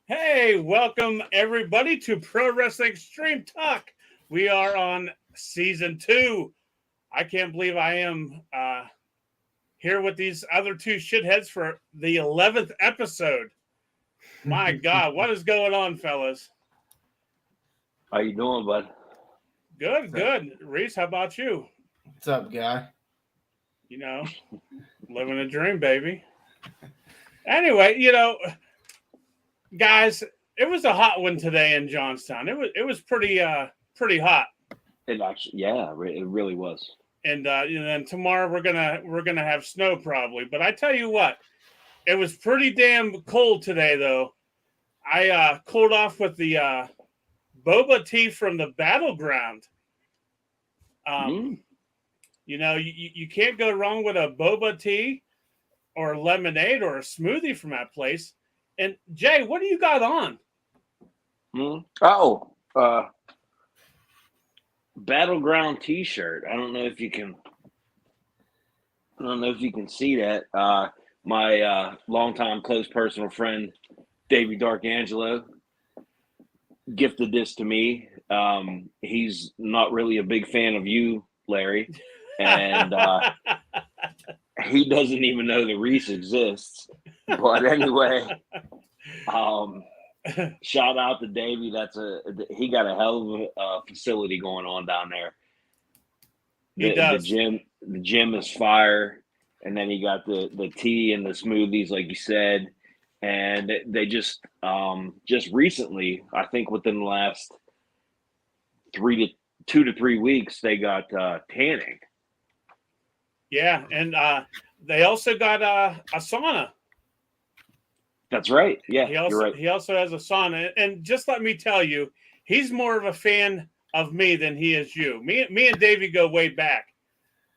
Hey, welcome everybody to Pro Wrestling Extreme Talk. We are on season 2. I can't believe I am here with these other two shitheads for the 11th episode. My God, what is going on, fellas? How you doing, bud? Good, good. Reese, how about you? What's up, guy? You know, living a dream, baby. Anyway, guys, it was a hot one today in Johnstown. It was pretty hot. It actually, yeah, it really was. And then tomorrow we're gonna have snow probably. But I tell you what, it was pretty damn cold today though. I cooled off with the boba tea from the Battleground. You can't go wrong with a boba tea or lemonade or a smoothie from that place. And Jay, what do you got on? Oh, Battleground T-shirt. I don't know if you can see that. My longtime close personal friend, Davey Darkangelo, gifted this to me. He's not really a big fan of you, Larry, and he doesn't even know that Reese exists. But anyway, shout out to Davey. He got a hell of a facility going on down there. He does. The gym is fire, and then he got the tea and the smoothies, like you said, and they just recently, I think within the last 2 to 3 weeks, they got tanning. Yeah, and they also got a sauna. That's right. Yeah, you're right. He also has a sauna, and just let me tell you, he's more of a fan of me than he is you. Me and Davey go way back.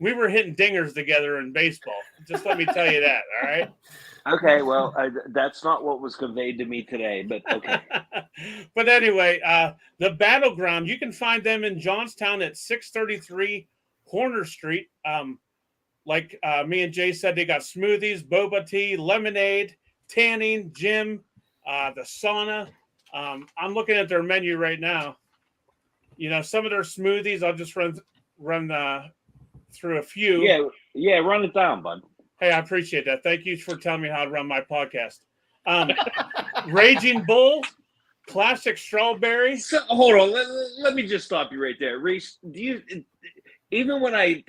We were hitting dingers together in baseball. Just let me tell you that. All right. Okay. Well, that's not what was conveyed to me today, but okay. But anyway, the Battleground. You can find them in Johnstown at 633 Horner Street. Like me and Jay said, they got smoothies, boba tea, lemonade, tanning, gym, the sauna. I'm looking at their menu right now. Some of their smoothies, I'll just run through a few. Yeah, run it down, bud. Hey, I appreciate that. Thank you for telling me how to run my podcast. Raging Bull, classic strawberry. So, hold on, let me just stop you right there, Reese. Do you, even when I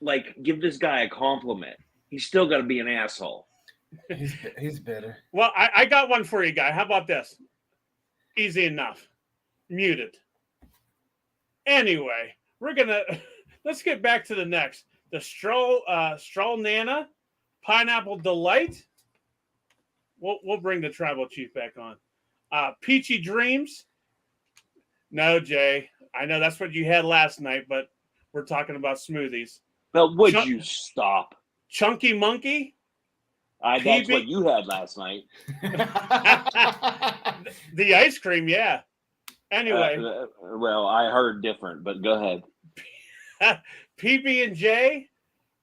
like give this guy a compliment, he's still got to be an asshole. He's better. Well, I got one for you, guy. How about this? Easy enough. Muted. Anyway, let's get back to the next. The Straw Nana, Pineapple Delight. We'll bring the tribal chief back on. Peachy Dreams. No, Jay. I know that's what you had last night, but we're talking about smoothies. But would you stop? Chunky Monkey. That's what you had last night. The ice cream, yeah. Anyway. Well, I heard different, but go ahead. PB&J,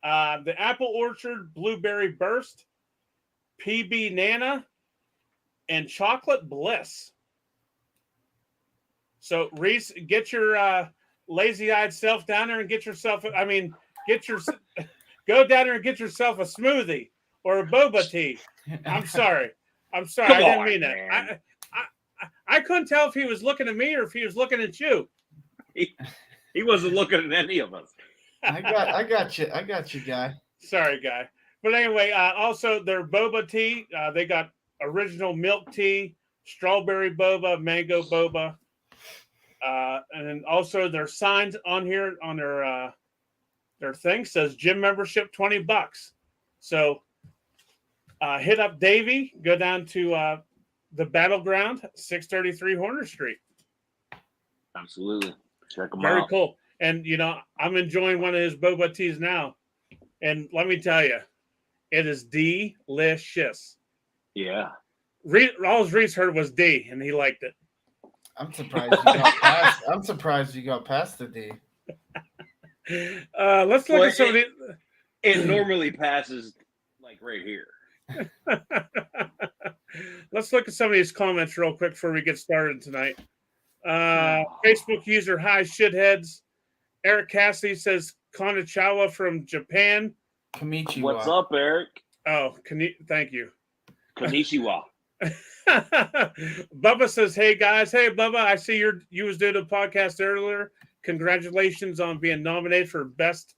the Apple Orchard Blueberry Burst, PB Nana, and Chocolate Bliss. So, Reese, get your lazy-eyed self down there and go down there and get yourself a smoothie or a boba tea. I'm sorry. I didn't mean that. I couldn't tell if he was looking at me or if he was looking at you. He wasn't looking at any of us. I got you, guy. Sorry, guy. But anyway, also their boba tea. They got original milk tea, strawberry boba, mango boba, and then also their signs on here on their thing says gym membership $20. So hit up Davey. Go down to the Battleground, 633 Horner Street. Absolutely. Check them out. Very cool. And, I'm enjoying one of his boba teas now. And let me tell you, it is delicious. Yeah. All Reese heard was D, and he liked it. I'm surprised you got past the D. Let's look at some of these. It normally passes like right here. Let's look at some of these comments real quick before we get started tonight. Facebook user, hi, shitheads. Eric Cassidy says, Konnichiwa from Japan. Konnichiwa. What's up, Eric? Oh, thank you. Konnichiwa. Bubba says, hey, guys. Hey, Bubba, I see you was doing a podcast earlier. Congratulations on being nominated for Best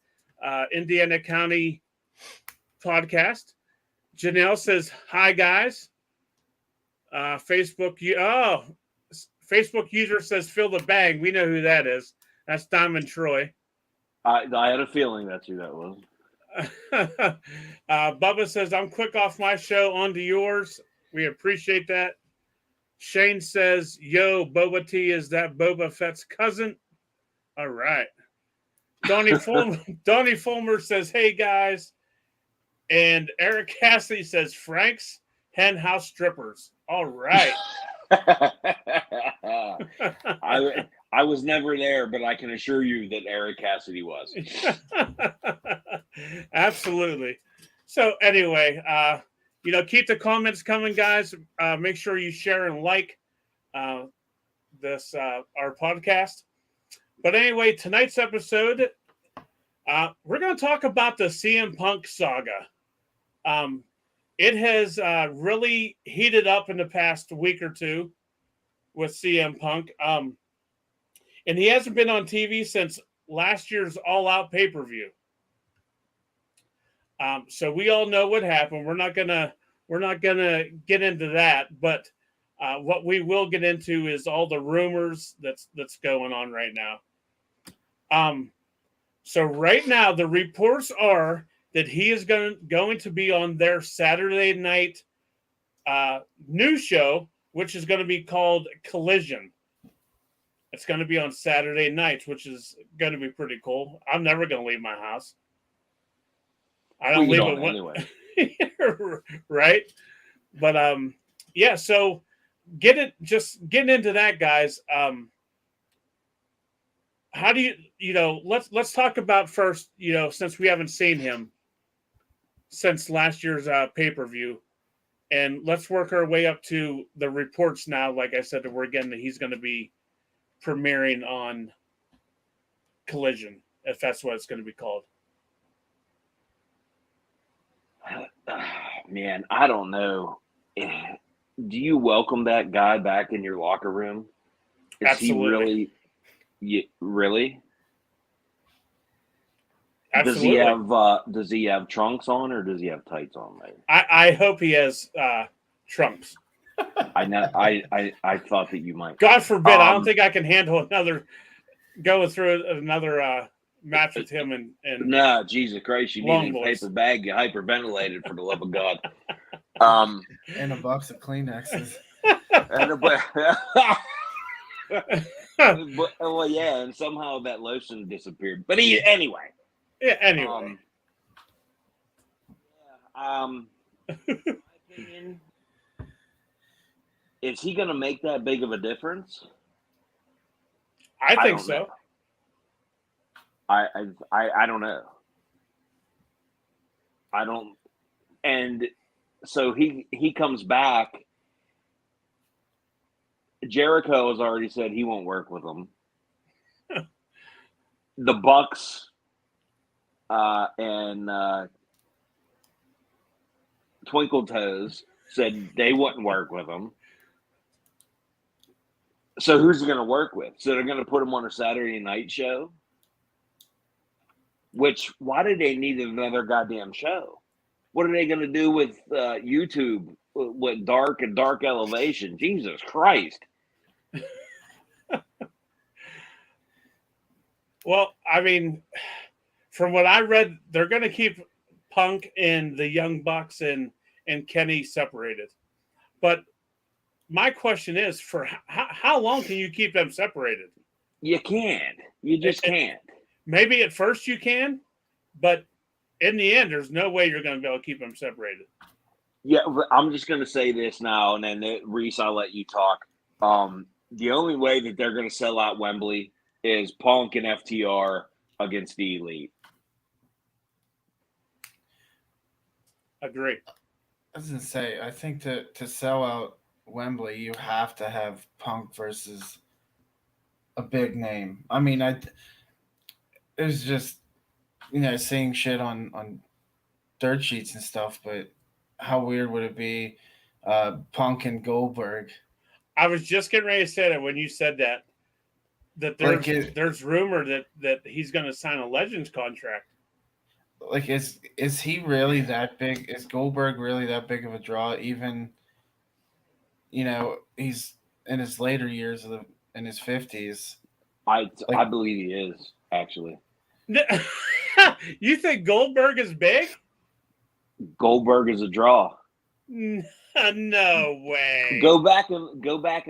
Indiana County Podcast. Janelle says, hi, guys. Facebook user says, fill the bag. We know who that is. That's Diamond Troy. I had a feeling that's who that was. Bubba says, I'm quick off my show, on to yours. We appreciate that. Shane says, yo, Boba T, is that Boba Fett's cousin? All right. Donnie Fulmer says, hey, guys. And Eric Cassidy says, Frank's Hen House Strippers. All right. I was never there, but I can assure you that Eric Cassidy was. Absolutely. So anyway, keep the comments coming, guys. Make sure you share and like this our podcast. But anyway, tonight's episode, we're going to talk about the CM Punk saga. It has really heated up in the past week or two with CM Punk. And he hasn't been on TV since last year's All Out pay-per-view. So we all know what happened. We're not gonna get into that, but what we will get into is all the rumors that's going on right now. So right now the reports are that he is going to be on their Saturday night news show, which is going to be called Collision. It's going to be on Saturday nights, which is going to be pretty cool. I'm never going to leave my house. I don't leave it anyway. Right? But yeah, so getting into that, guys. How do let's talk about first, since we haven't seen him since last year's pay-per-view, and let's work our way up to the reports now. Like I said, that we're getting that he's going to be premiering on Collision, if that's what it's going to be called. Man, I don't know. Do you welcome that guy back in your locker room? Is Absolutely. he really? Absolutely. Does he have trunks on, or does he have tights on, man? I hope he has trunks. I know. I thought that you might. God forbid. I don't think I can handle going through another match with him and no, Jesus Christ, you need a paper bag. You hyperventilated, for the love of God. And a box of Kleenexes. Well, yeah, and somehow that lotion disappeared. But anyway. Yeah. Anyway. In my opinion, is he going to make that big of a difference? I think so. I don't know. I don't. And so he comes back. Jericho has already said he won't work with him. The Bucks and Twinkle Toes said they wouldn't work with him. So who's he going to work with? So they're going to put him on a Saturday night show? Why do they need another goddamn show? What are they going to do with YouTube with Dark and Dark Elevation? Jesus Christ. Well, I mean, from what I read, they're going to keep Punk and the Young Bucks and Kenny separated. But my question is, for how long can you keep them separated? You can't. You just can't. Maybe at first you can, but in the end, there's no way you're going to be able to keep them separated. Yeah, I'm just going to say this now, and then Reese, I'll let you talk. The only way that they're going to sell out Wembley is Punk and FTR against the Elite. Agree. I was gonna say, I think to sell out Wembley, you have to have Punk versus a big name. I mean, it was just seeing shit on dirt sheets and stuff, but how weird would it be, Punk and Goldberg? I was just getting ready to say that when you said that. That Like it, there's rumor that he's going to sign a Legends contract. like is he really that big? Is Goldberg really that big of a draw? Even he's in his later years in his 50s. I Like believe he is actually. You think Goldberg is big? Goldberg is a draw. No way. Go back and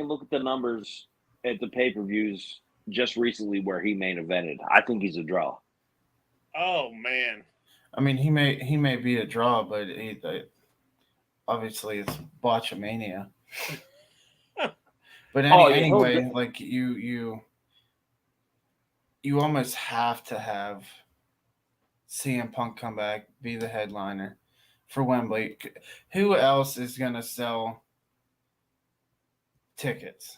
look at the numbers at the pay-per-views just recently where he main evented. I think he's a draw. Oh man. I mean, he may be a draw, but obviously it's botchamania. But anyway, like you almost have to have CM Punk come back, be the headliner for Wembley. Who else is gonna sell tickets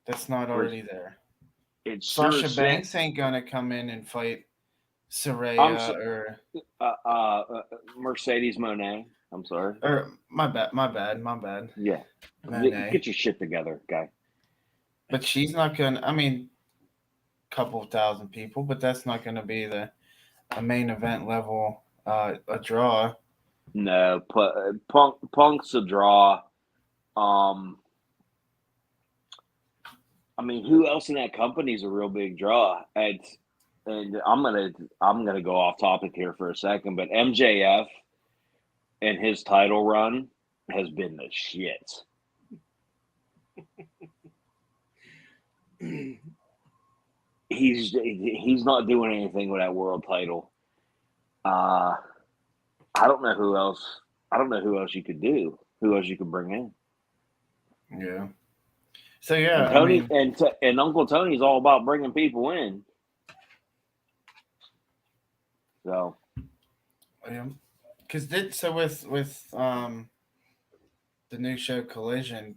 that's not already there? It's Sasha sure Banks ain't gonna come in and fight I'm or Mercedes Monet. I'm sorry. or my bad. Yeah. Monet. Get your shit together, guy. But she's not gonna. I mean, couple of thousand people, but that's not gonna be a main event level a draw. No, Punk's a draw. I mean, who else in that company is a real big draw? And I'm gonna go off topic here for a second, but MJF and his title run has been the shit. He's not doing anything with that world title. I don't know who else. I don't know who else you could do. Who else you could bring in? Yeah. So yeah, and Tony and Uncle Tony's all about bringing people in. So, because with the new show Collision,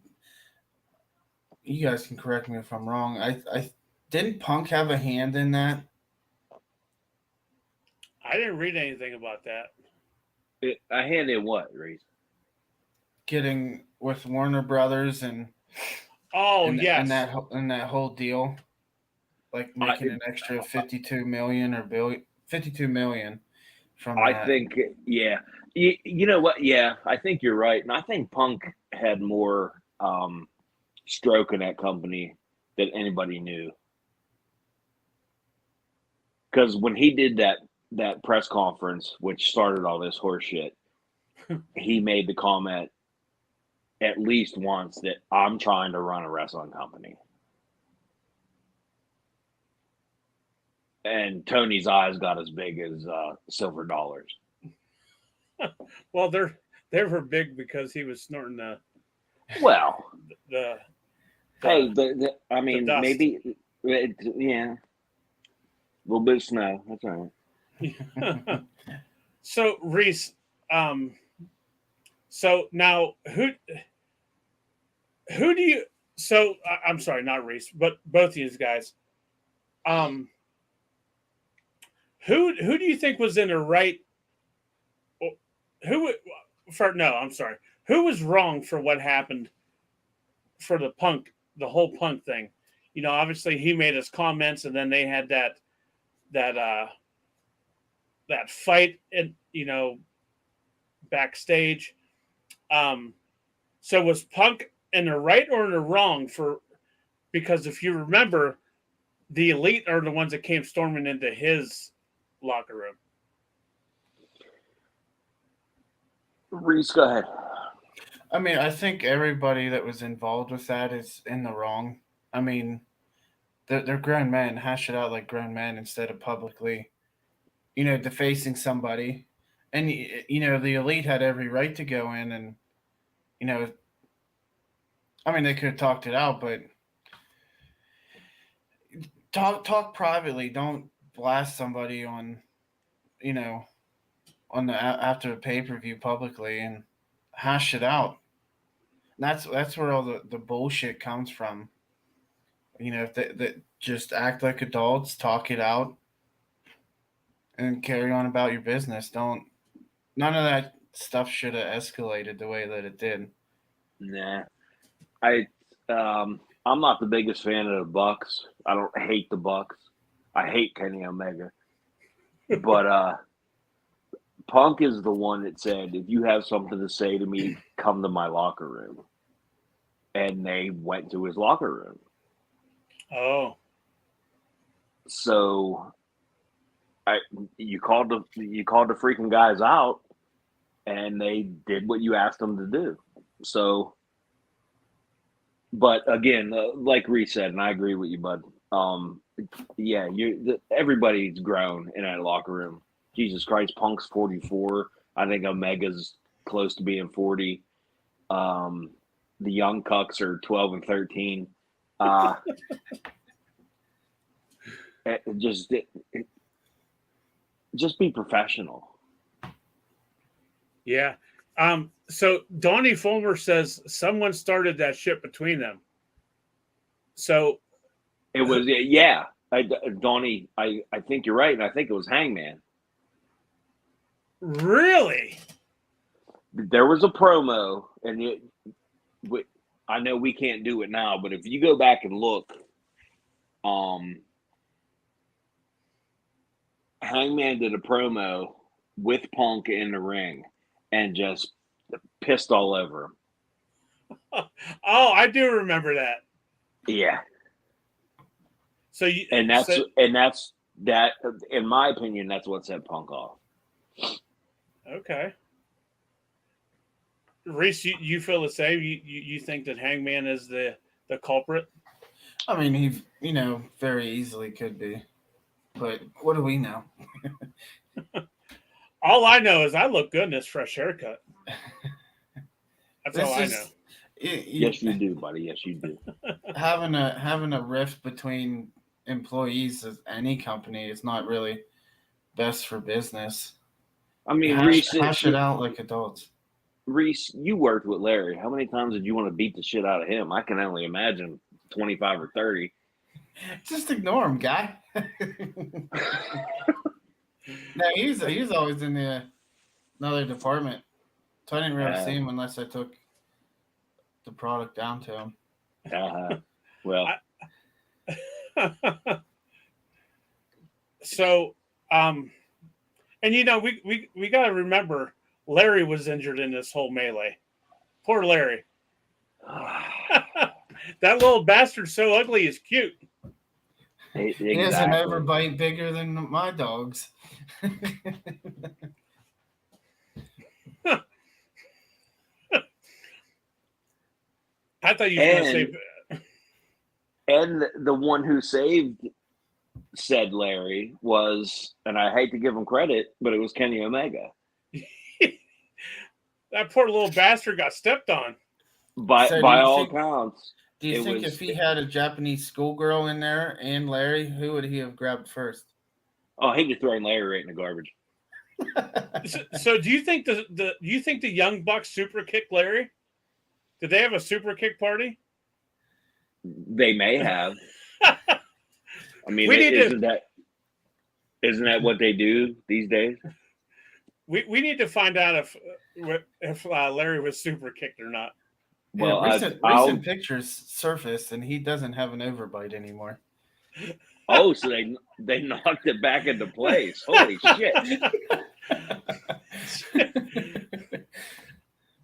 you guys can correct me if I'm wrong. I didn't Punk have a hand in that? I didn't read anything about that. I hand in what, Reese? Getting with Warner Brothers and yes, and that whole deal, like making an extra 52 million or 52 million from that. I think, yeah. You know what? Yeah, I think you're right, and I think Punk had more stroke in that company than anybody knew. Because when he did that press conference, which started all this horse shit, he made the comment at least once that I'm trying to run a wrestling company. And Tony's eyes got as big as silver dollars. Well, they were big because he was snorting the hey, I mean, maybe, yeah, a little bit of snow. That's all right. So Reese, so now who do you? So I'm sorry, not Reese, but both of these guys. Who do you think was in the right? Who was wrong for what happened for the whole Punk thing? Obviously he made his comments, and then they had that fight and backstage. So was Punk in the right or in the wrong because if you remember, the Elite are the ones that came storming into his locker room. Reese, go ahead. I mean, I think everybody that was involved with that is in the wrong. I mean, they're grown men. Hash it out like grown men instead of publicly, defacing somebody. And, the Elite had every right to go in and, I mean, they could have talked it out, but talk privately. Don't blast somebody on, on the after the pay-per-view publicly and hash it out. That's where all the bullshit comes from. If they just act like adults, talk it out, and carry on about your business. Don't None of that stuff should have escalated the way that it did. Nah, I I'm not the biggest fan of the Bucks. I don't hate the Bucks. I hate Kenny Omega, but Punk is the one that said, "If you have something to say to me, come to my locker room." And they went to his locker room. Oh, So you called the freaking guys out, and they did what you asked them to do. So, but again, like Reese said, and I agree with you, bud. Yeah, everybody's grown in that locker room. Jesus Christ, Punk's 44. I think Omega's close to being 40. The young cucks are 12 and 13. Just be professional. yeah. So Donnie Fulmer says someone started that shit between them. So It was, yeah. Donnie, I think you're right, and I think it was Hangman. really, There was a promo, and I know we can't do it now, but if you go back and look, Hangman did a promo with Punk in the ring and just pissed all over him. oh, I do remember that. Yeah, So you that's so- that. In my opinion, that's what set Punk off. okay. Reese, you feel the same? You think that Hangman is the culprit? I mean, he very easily could be, but what do we know? All I know is I look good in this fresh haircut. That's all I know. Yes, you do, buddy. Yes, you do. Having a rift between employees of any company is not really best for business. I mean, Hash it out like adults. Reese, you worked with Larry. How many times did you want to beat the shit out of him? I can only imagine 25 or 30. Just ignore him, guy. No, he's always in another department, so I didn't really see him unless I took the product down to him. Well, So, and we got to remember Larry was injured in this whole melee. Poor Larry. That little bastard's so ugly, he's cute. exactly. He has an overbite bigger than my dog's. I thought you were going to say. And the one who saved said Larry was, and I hate to give him credit, but it was Kenny Omega. That poor little bastard got stepped on. By all accounts. Do you think if he had a Japanese schoolgirl in there and Larry, who would he have grabbed first? Oh, he was throwing Larry right in the garbage. So do you think the Young Bucks super kicked Larry? Did they have a super kick party? They may have. I mean, isn't that what they do these days? We need to find out if Larry was super kicked or not. Well, recent pictures surfaced, and he doesn't have an overbite anymore. Oh, so they knocked it back into place. Holy shit!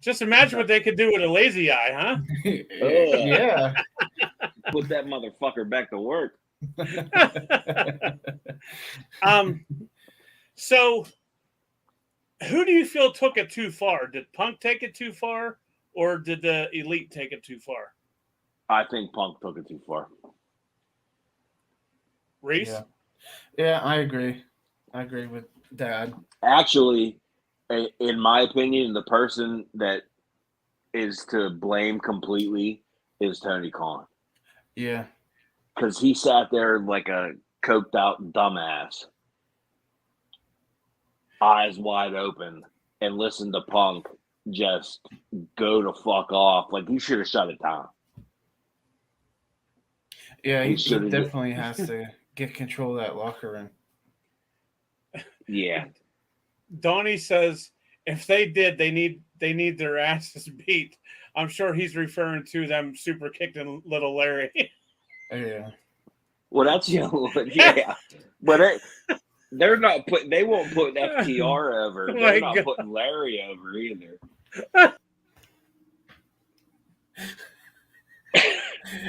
Just imagine what they could do with a lazy eye, huh? Yeah. Put that motherfucker back to work. So who do you feel took it too far? Did Punk take it too far, or did the Elite take it too far? I think Punk took it too far. Reese? Yeah, I agree. I agree with Dad. Actually, in my opinion, the person that is to blame completely is Tony Khan. Yeah. Because he sat there like a coked out dumbass, eyes wide open, and listened to Punk just go to fuck off. Like, he should have shut it down. Yeah, He he should've- definitely has to get control of that locker room. Yeah. Donnie says if they did, they need their asses beat. I'm sure he's referring to them super kicking little Larry. Yeah. Well, that's yeah. But they're not putting. They won't put FTR over. Oh They're my not God. putting Larry over either.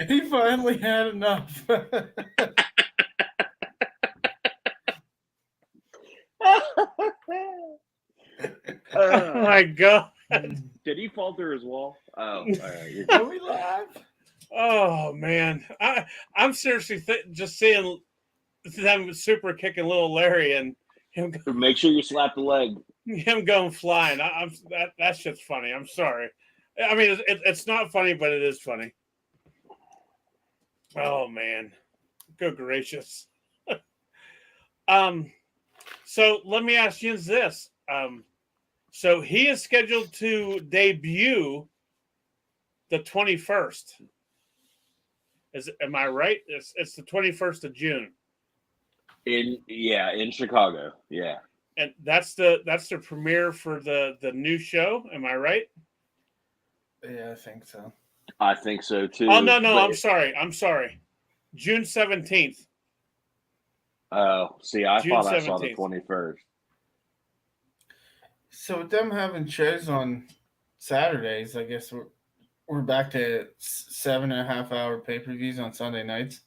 He finally had enough. Oh my God. Did he fall through his wall? Oh, all right. You're Can we laugh? Oh man, I'm seriously just seeing them super kicking little Larry and him Make sure you slap the leg. going flying. That shit's funny. I'm sorry. I mean, it's not funny, but it is funny. Oh man, good gracious. So let me ask you this. So he is scheduled to debut the 21st. Am I right? It's the 21st of June. In Chicago. Yeah. And that's the premiere for the new show. Am I right? Yeah, I think so. I think so too. Oh no, but- I'm sorry. June 17th. Oh, see, I June thought I saw the 17th. 21st. So with them having shows on Saturdays, I guess we're back to 7.5 hour pay-per-views on Sunday nights.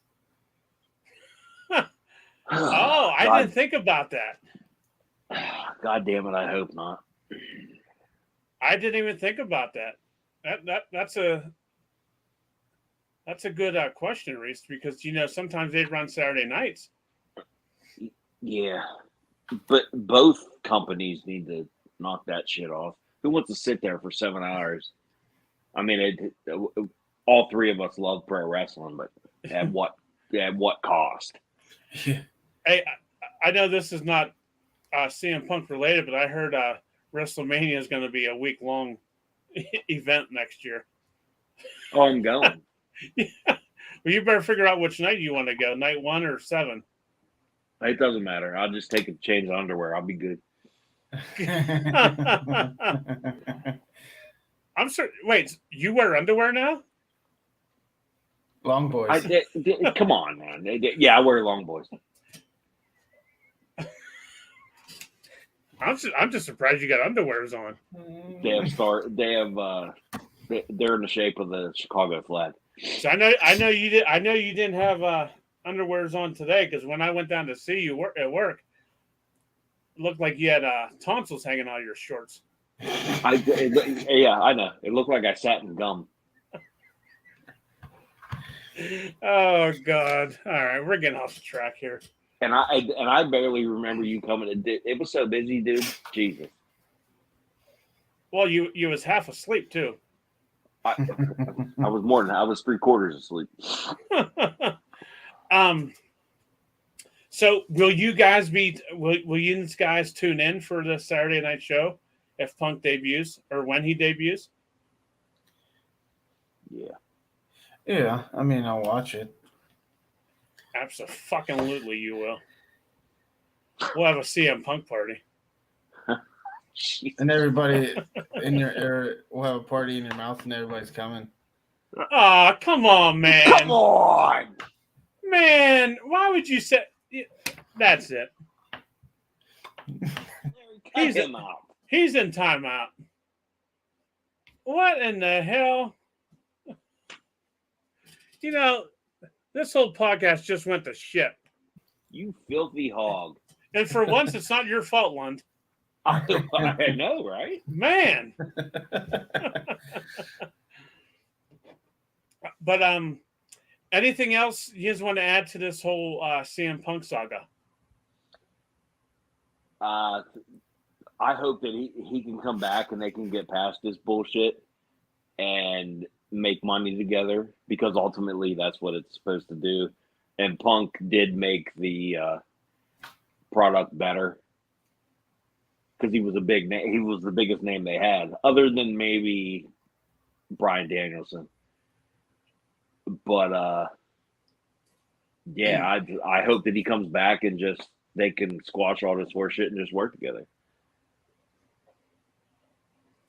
Oh, I God, didn't think about that. God damn it! I hope not. I didn't even think about that. That's a good question, Reese, because sometimes they run Saturday nights. Yeah, but both companies need to knock that shit off. Who wants to sit there for 7 hours? I mean, all three of us love pro wrestling, but at what cost? Yeah. Hey, I know this is not CM Punk related, but I heard WrestleMania is going to be a week-long event next year. Oh, I'm going. Yeah. Well, you better figure out which night you want to go, night 1 or 7. It doesn't matter. I'll just take a change of underwear. I'll be good. I'm sorry. Wait, you wear underwear now? Long boys. Come on, man. Yeah, I wear long boys. I'm just surprised you got underwears on. They're in the shape of the Chicago flag. So I know you didn't have underwears on today, because when I went down to see you at work, it looked like you had tonsils hanging out of your shorts. Yeah, I know. It looked like I sat in gum. Oh God! All right, we're getting off the track here. And I barely remember you coming. It was so busy, dude. Jesus. Well, you was half asleep too. I was 3/4 asleep. So will you guys tune in for the Saturday night show if Punk debuts, or when he debuts? Yeah. Yeah, I mean, I'll watch it. Absolutely, you will. We'll have a CM Punk party. And everybody in your ear will have a party in your mouth, and everybody's coming. Oh, come on, man. Come on. Man, why would you say that's it? Cut him out. He's in timeout. What in the hell? This whole podcast just went to shit. You filthy hog. And for once, it's not your fault, Lund. I know, right? Man. But anything else you guys want to add to this whole CM Punk saga? I hope that he can come back and they can get past this bullshit and make money together, because ultimately that's what it's supposed to do. And Punk did make the product better. because he was a big name. He was the biggest name they had, other than maybe Bryan Danielson. But yeah, I hope that he comes back and just they can squash all this horse shit and just work together.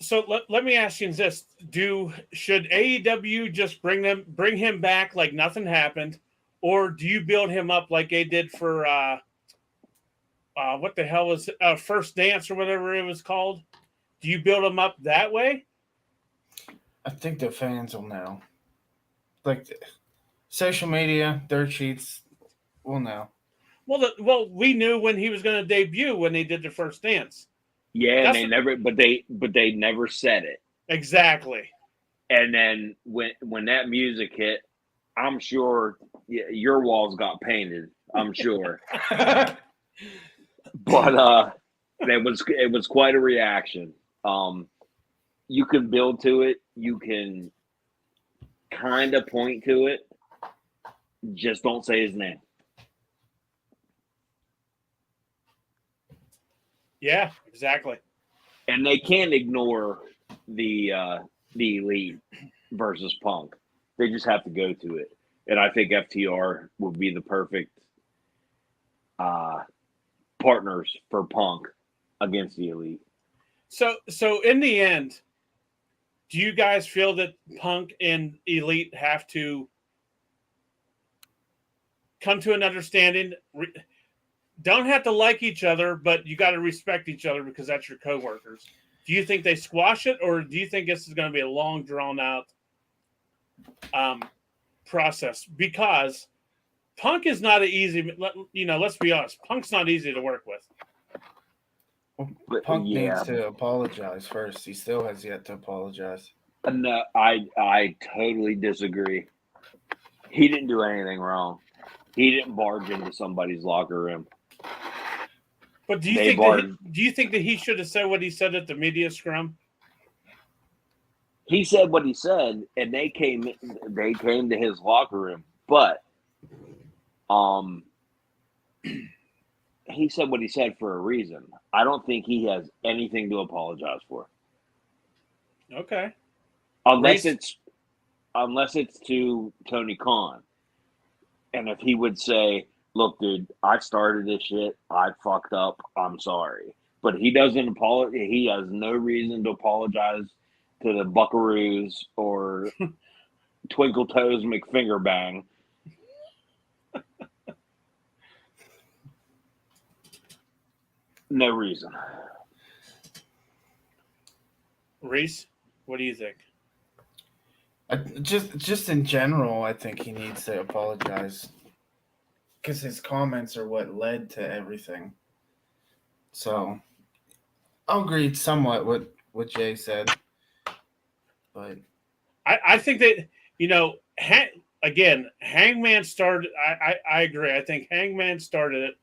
So let me ask you this: should AEW just bring him back like nothing happened, or do you build him up like they did for what the hell was First Dance or whatever it was called? Do you build him up that way? I think the fans will know. Like social media, dirt sheets will know. Well, we knew when he was going to debut when they did the First Dance. Yeah, and they never said it. Exactly. And then when that music hit, I'm sure your walls got painted. I'm sure. But it was quite a reaction. You can build to it. You can kind of point to it. Just don't say his name. Yeah, exactly. And they can't ignore the Elite versus Punk. They just have to go to it. And I think FTR would be the perfect partners for Punk against the Elite. So in the end, do you guys feel that Punk and Elite have to come to an understanding? Don't have to like each other, but you got to respect each other because that's your coworkers. Do you think they squash it, or do you think this is going to be a long, drawn-out process? Because Punk is not an easy. Let's be honest. Punk's not easy to work with. Well, Punk needs to apologize first. He still has yet to apologize. No, I totally disagree. He didn't do anything wrong. He didn't barge into somebody's locker room. But do you think that he should have said what he said at the media scrum? He said what he said, and they came to his locker room. But he said what he said for a reason. I don't think he has anything to apologize for. Okay. Unless it's to Tony Khan. And if he would say, look, dude, I started this shit. I fucked up. I'm sorry. But he doesn't apologize. He has no reason to apologize to the Buckaroos or Twinkle Toes McFingerbang. No reason. Reese, what do you think? Just in general, I think he needs to apologize because his comments are what led to everything. So I'll agree somewhat with what Jay said, but I think that Hangman started. I agree. I think Hangman started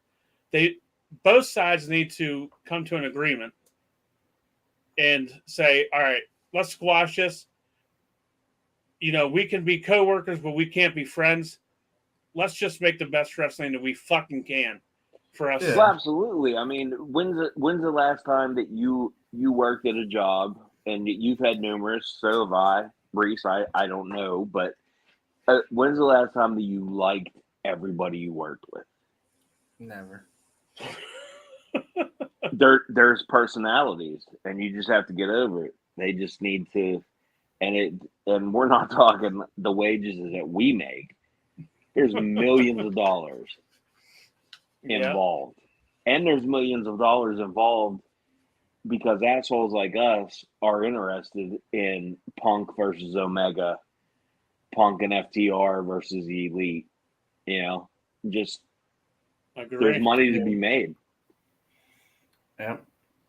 it. Both sides need to come to an agreement and say, all right, let's squash this. We can be coworkers, but we can't be friends. Let's just make the best wrestling that we fucking can for us. Yeah. Well, absolutely. I mean, when's the last time that you worked at a job, and you've had numerous, so have I, Reese, I don't know, but when's the last time that you liked everybody you worked with? Never. There's personalities, and you just have to get over it. They just need to, and we're not talking the wages that we make. There's millions of dollars involved, and there's millions of dollars involved because assholes like us are interested in Punk versus Omega, Punk and FTR versus the Elite. Just Agreed. There's money to be made. Yeah.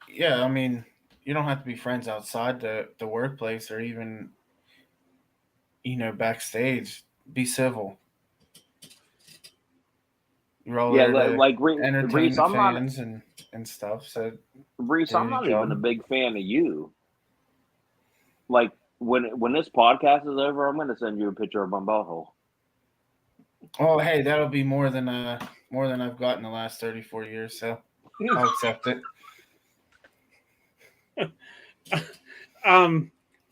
Yeah, I mean, you don't have to be friends outside the workplace or even, backstage. Be civil. You're all there to entertain Reese, the fans and stuff. So, Reese, I'm not even a big fan of you. Like, when this podcast is over, I'm going to send you a picture of my butthole. Oh, hey, that'll be more than I've gotten the last 34 years, so I'll accept it.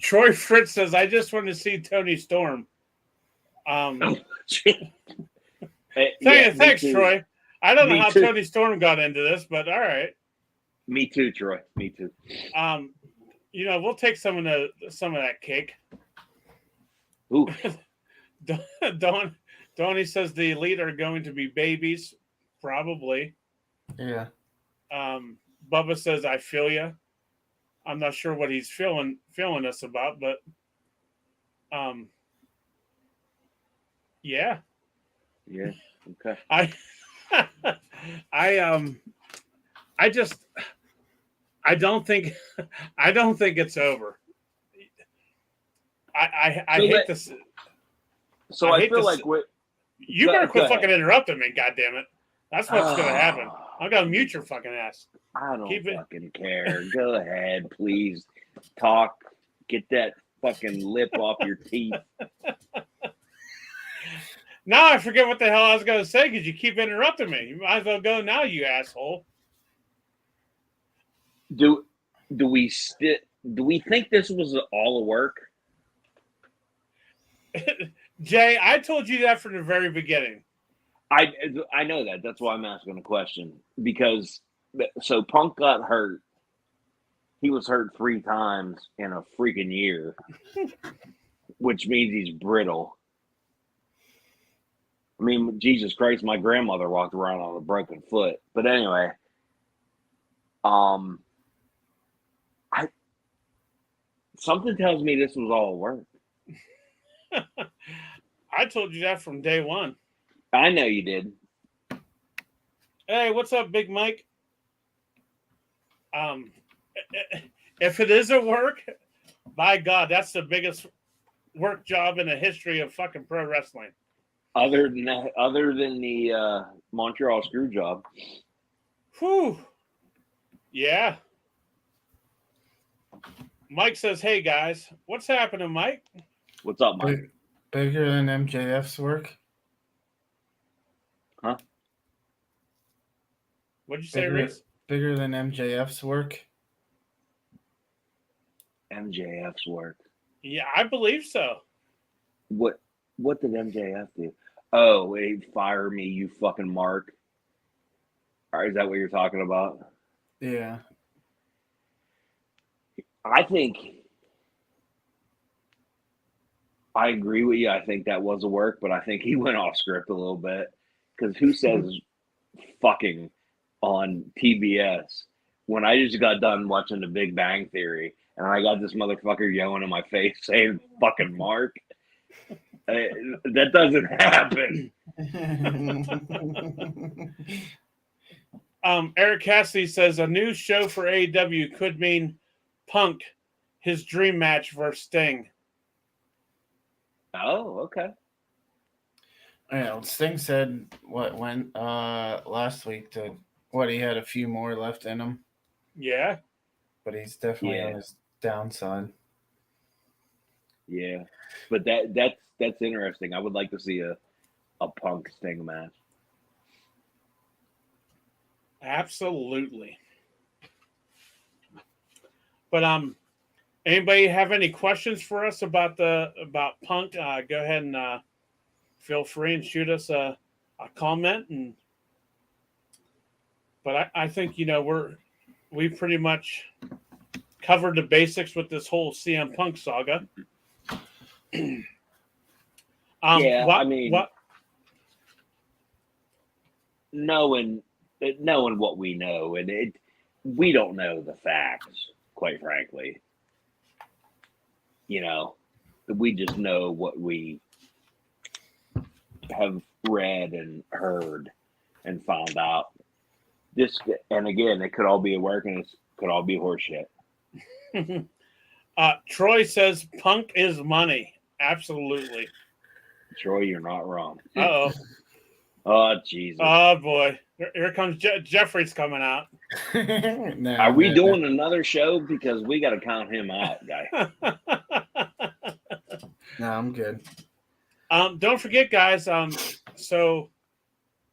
Troy Fritz says, I just want to see Tony Storm. Thanks, Troy. I don't know how Tony Storm got into this, but all right. Me too, Troy. Me too. We'll take some of that cake. Ooh. Donnie says the elite are going to be babies, probably. Yeah. Bubba says, I feel you. I'm not sure what he's feeling us about, but yeah. Yeah. Okay. I don't think it's over. I hate this. So I feel like you better quit fucking interrupting me, goddammit. That's what's gonna happen. I'm gonna mute your fucking ass. I don't fucking care. Go ahead, please. Talk. Get that fucking lip off your teeth. Now I forget what the hell I was gonna say because you keep interrupting me. You might as well go now, you asshole. Do we think this was all a work? Jay, I told you that from the very beginning. I know that. That's why I'm asking the question. Because so Punk got hurt. He was hurt 3 times in a freaking year, which means he's brittle. I mean, Jesus Christ, my grandmother walked around on a broken foot. But anyway, something tells me this was all work. I told you that from day one. I know you did. Hey, what's up, Big Mike? If it isn't work, by God, that's the biggest work job in the history of fucking pro wrestling. Other than the Montreal screw job. Whew. Yeah. Mike says, hey, guys. What's happening, Mike? What's up, Mike? Bigger than MJF's work? Huh? What'd you say, Reese? Bigger than MJF's work? MJF's work. Yeah, I believe so. What did MJF do? Oh, hey, fire me, you fucking mark. All right, is that what you're talking about? Yeah. I think I agree with you. I think that was a work, but I think he went off script a little bit. Because who says fucking on TBS when I just got done watching The Big Bang Theory and I got this motherfucker yelling in my face saying fucking Mark? That doesn't happen. Eric Cassidy says a new show for AEW could mean Punk, his dream match versus Sting. Oh, okay. Yeah, Sting said last week that he had a few more left in him. Yeah. But he's definitely on his downside. Yeah. But that's interesting. I would like to see a Punk Sting match. Absolutely. But anybody have any questions for us about Punk? Go ahead and feel free and shoot us a comment. But I think we pretty much covered the basics with this whole CM Punk saga. Knowing what we know, and we don't know the facts, quite frankly. We just know what we have read and heard and found out. And again, it could all be a work and it could all be horseshit. Troy says Punk is money. Absolutely. Troy, you're not wrong. Uh-oh. Oh, Jesus. Oh, boy. Here comes Jeffrey's coming out. Are we doing another show? Because we got to count him out, guy. No, I'm good. Don't forget, guys. So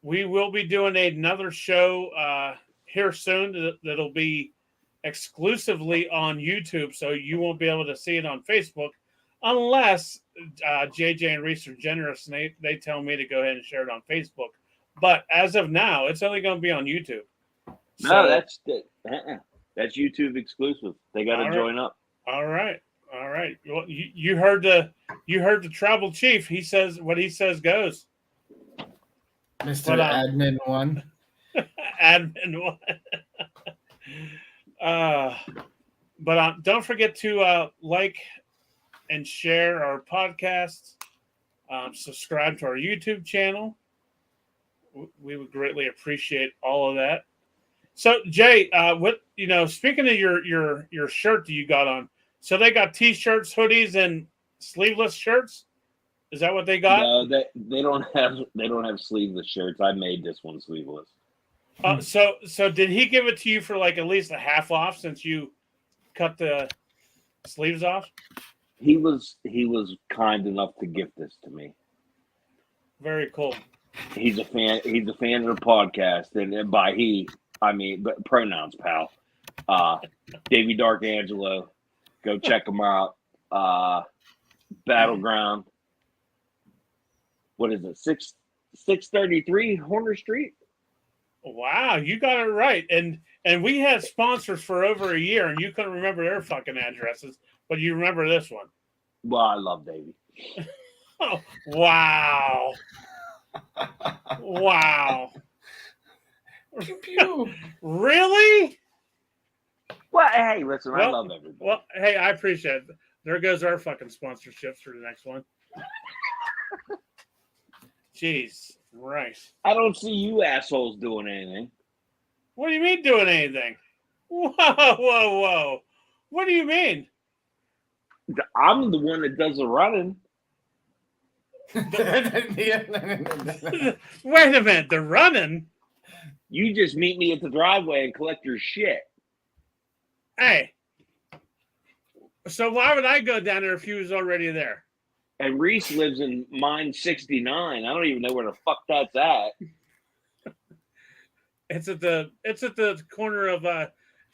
we will be doing another show here soon. That'll be exclusively on YouTube, so you won't be able to see it on Facebook unless JJ and Reese are generous and they tell me to go ahead and share it on Facebook. But as of now, it's only going to be on YouTube. No, that's YouTube exclusive. They got to join up. All right. Well, you heard the tribal chief. He says what he says goes. Mr. Admin One. Admin One. But don't forget to like and share our podcasts. Subscribe to our YouTube channel. We would greatly appreciate all of that. So, Jay, speaking of your shirt that you got on, so they got T-shirts, hoodies, and sleeveless shirts. Is that what they got? No, they don't have sleeveless shirts. I made this one sleeveless. So did he give it to you for like at least a half off since you cut the sleeves off? He was kind enough to gift this to me. Very cool. He's a fan. He's a fan of the podcast, and by he, I mean but pronouns, pal. Davey Darkangelo, go check him out. Battleground. What is it? 633 Horner Street. Wow, you got it right. And we had sponsors for over a year, and you couldn't remember their fucking addresses, but you remember this one. Well, I love Davey. Oh, wow. Wow. Pew, pew. Really? Well, hey, listen, I love everybody. Well, hey, I appreciate it. There goes our fucking sponsorships for the next one. Jeez, right. I don't see you assholes doing anything. What do you mean doing anything? Whoa. What do you mean? I'm the one that does the running. Wait a minute, the running? You just meet me at the driveway and collect your shit. Hey. So why would I go down there if he was already there? And Reese lives in mine 69. I don't even know where the fuck that's at. It's at the corner of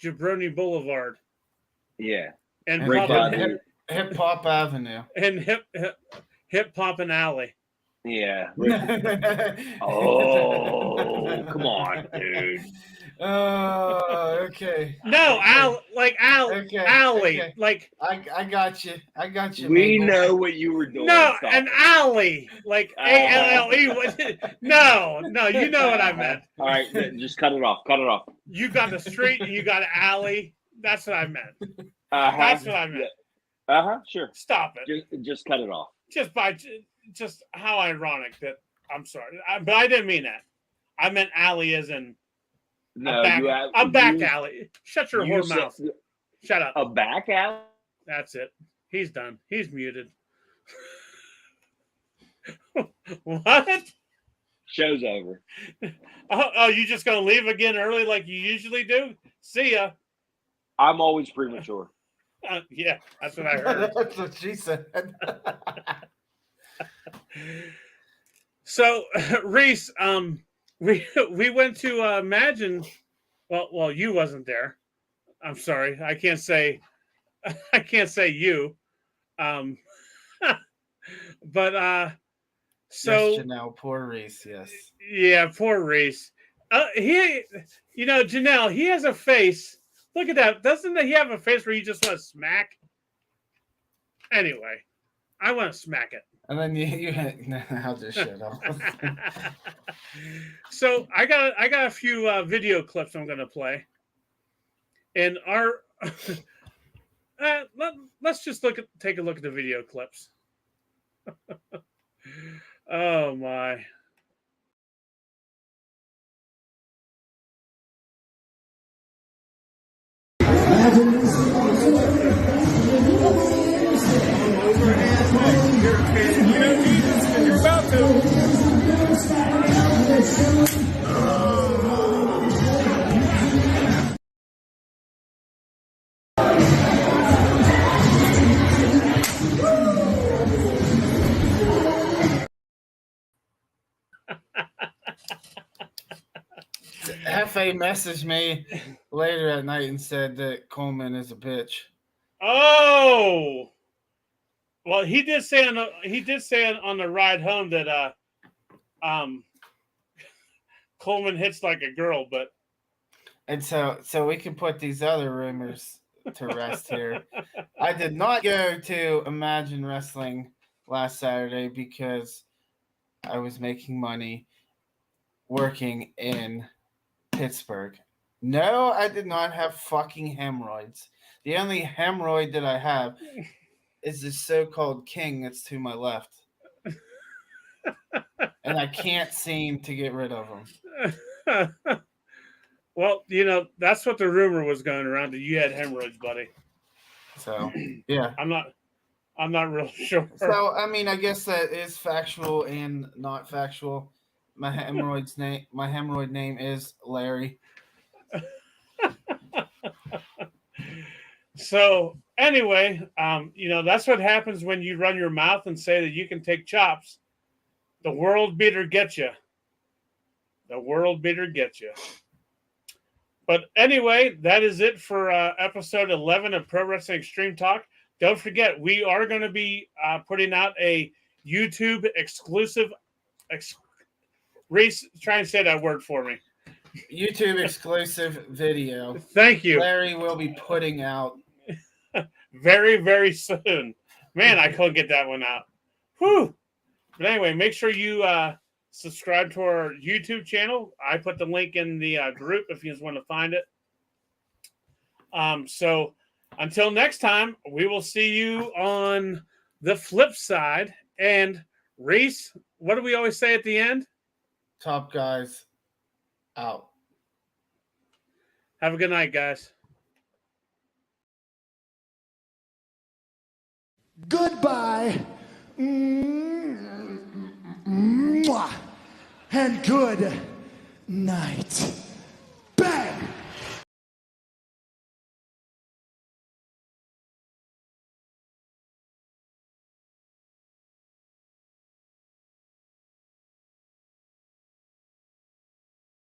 Jabroni Boulevard. Yeah. And Hip Hop Avenue. And Hip Poppin' Alley. Yeah. Oh, come on, dude. Oh, okay. No, Okay, alley. okay. Like I got you. We Mabel. know what you were doing. no, Stop an it. alley. Like ALLE. No, you know what I meant. All right, just cut it off. Cut it off. You got the street and you got an alley. That's what I meant. That's what I meant. Sure. Stop it. Just cut it off. Just how ironic that I'm sorry, but I didn't mean that. I meant alley as in No, a back alley. Shut your whore mouth. Shut up. A back alley? That's it. He's done. He's muted. What? Show's over. Oh, you just gonna leave again early like you usually do? See ya. I'm always premature. Yeah, that's what I heard. That's what she said. So, Reese, we went to Imagine. Well, you wasn't there. I'm sorry. I can't say you. But so yes, Janelle, poor Reese. Yes. Yeah, poor Reese. Janelle, he has a face. Look at that. Doesn't he have a face where you just want to smack? Anyway, I want to smack it. And then I'll just shut up. So I got a few video clips I'm going to play. And let's just take a look at the video clips. Oh my. You're about to. Hefe messaged me later at night and said that Coleman is a bitch. Oh, well, he did say on the ride home that Coleman hits like a girl, but And so we can put these other rumors to rest here. I did not go to Imagine Wrestling last Saturday because I was making money working in Pittsburgh. No, I did not have fucking hemorrhoids. The only hemorrhoid that I have is this so-called king that's to my left. And I can't seem to get rid of him. well, that's what the rumor was going around that you had hemorrhoids, buddy. So, yeah. I'm not real sure. So, I mean, I guess that is factual and not factual. My hemorrhoid name is Larry. So anyway, that's what happens when you run your mouth and say that you can take chops. The world beater gets you. The world beater gets you. But anyway, that is it for episode 11 of Pro Wrestling Extreme Talk. Don't forget, we are going to be putting out a YouTube exclusive. Reese, try and say that word for me. YouTube exclusive video. Thank you. Larry will be putting out very, very soon. Man, I couldn't get that one out. Whew. But anyway, make sure you subscribe to our YouTube channel. I put the link in the group if you just want to find it. So until next time, we will see you on the flip side. And Reese, what do we always say at the end? Top guys out. Have a good night, guys. Goodbye. Mwah. And good night.